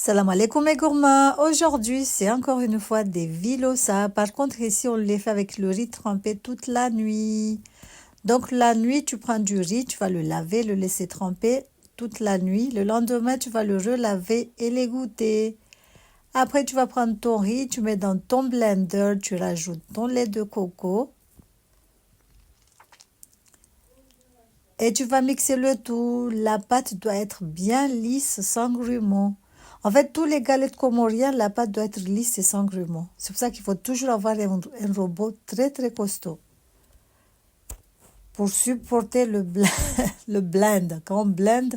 Salam alaikum mes gourmands. Aujourd'hui, c'est encore une fois des vilosa. Par contre, ici, on les fait avec le riz trempé toute la nuit. Donc, la nuit, tu prends du riz, tu vas le laver, le laisser tremper toute la nuit. Le lendemain, tu vas le relaver et l'égoutter. Après, tu vas prendre ton riz, tu mets dans ton blender, tu rajoutes ton lait de coco. Et tu vas mixer le tout. La pâte doit être bien lisse, sans grumeaux. En fait, tous les galettes comoriens, la pâte doit être lisse et sans grumeaux. C'est pour ça qu'il faut toujours avoir un robot très très costaud pour supporter le blend. Quand on blend,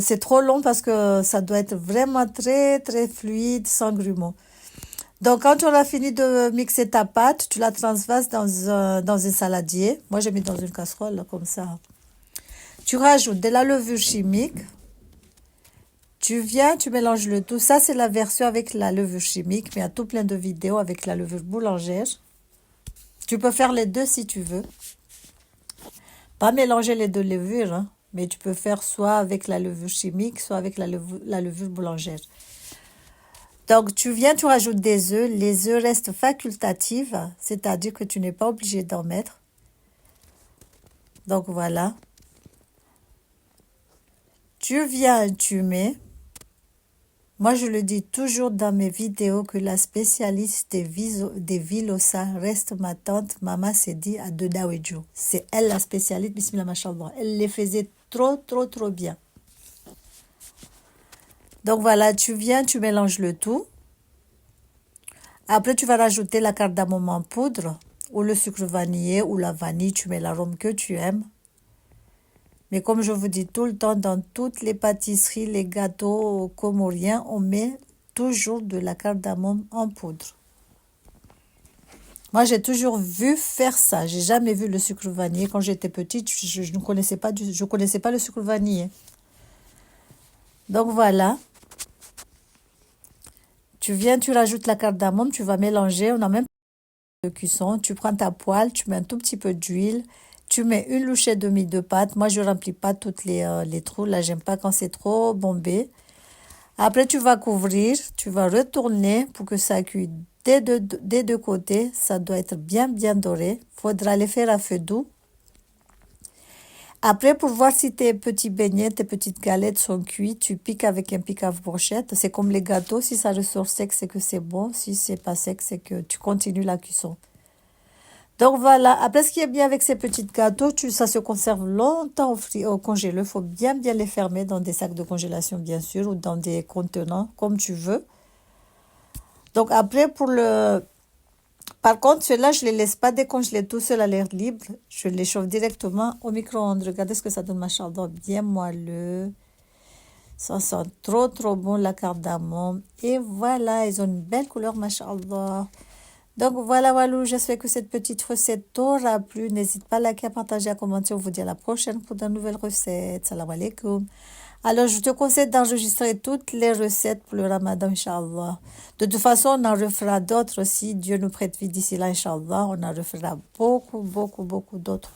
c'est trop long parce que ça doit être vraiment très très fluide, sans grumeaux. Donc, quand tu auras fini de mixer ta pâte, tu la transvases dans un saladier. Moi, j'ai mis dans une casserole, là, comme ça. Tu rajoutes de la levure chimique. Tu viens, tu mélanges le tout. Ça, c'est la version avec la levure chimique, mais il y a tout plein de vidéos avec la levure boulangère. Tu peux faire les deux si tu veux. Pas mélanger les deux levures, hein, mais tu peux faire soit avec la levure chimique, soit avec la levure boulangère. Donc, tu viens, tu rajoutes des œufs. Les œufs restent facultatifs, c'est-à-dire que tu n'es pas obligé d'en mettre. Donc, voilà. Tu viens, tu mets. Moi, je le dis toujours dans mes vidéos que la spécialiste des vilosa reste ma tante Mama Sedi à Dedawejo. C'est elle la spécialiste, bismillah mashallah. Elle les faisait trop, trop, trop bien. Donc voilà, tu viens, tu mélanges le tout. Après, tu vas rajouter la cardamome en poudre ou le sucre vanillé ou la vanille. Tu mets l'arôme que tu aimes. Mais comme je vous dis tout le temps, dans toutes les pâtisseries, les gâteaux comoriens, on met toujours de la cardamome en poudre. Moi, j'ai toujours vu faire ça. J'ai jamais vu le sucre vanillé. Quand j'étais petite, je ne connaissais pas le sucre vanillé. Donc voilà. Tu viens, tu rajoutes la cardamome, tu vas mélanger. On n'a même pas de cuisson. Tu prends ta poêle, tu mets un tout petit peu d'huile. Tu mets une louchée et demie de pâte. Moi, je ne remplis pas toutes les trous. Là, j'aime pas quand c'est trop bombé. Après, tu vas couvrir. Tu vas retourner pour que ça cuise des deux côtés. Ça doit être bien, bien doré. Il faudra les faire à feu doux. Après, pour voir si tes petits beignets, tes petites galettes sont cuits, tu piques avec un pic à brochette. C'est comme les gâteaux. Si ça ressort sec, c'est que c'est bon. Si c'est pas sec, c'est que tu continues la cuisson. Donc voilà, après ce qui est bien avec ces petits gâteaux, ça se conserve longtemps au congèle. Il faut bien bien les fermer dans des sacs de congélation bien sûr ou dans des contenants comme tu veux. Donc après par contre ceux-là je les laisse pas décongeler tout seul à l'air libre. Je les chauffe directement au micro-ondes. Regardez ce que ça donne machallah, bien moelleux. Ça sent trop trop bon la cardamome. Et voilà, ils ont une belle couleur machallah. Donc voilà, Walou, j'espère que cette petite recette t'aura plu. N'hésite pas à liker, à partager, à commenter. On vous dit à la prochaine pour de nouvelles recettes. Salam alaikum. Alors, je te conseille d'enregistrer toutes les recettes pour le Ramadan, Inch'Allah. De toute façon, on en refera d'autres si Dieu nous prête vie d'ici là, Inch'Allah. On en refera beaucoup, beaucoup, beaucoup d'autres.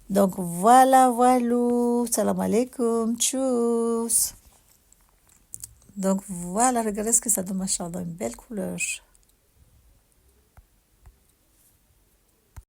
Donc voilà, Walou. Salam alaikum. Tchuss. Donc voilà, regardez ce que ça donne, Inch'Allah. Une belle couleur.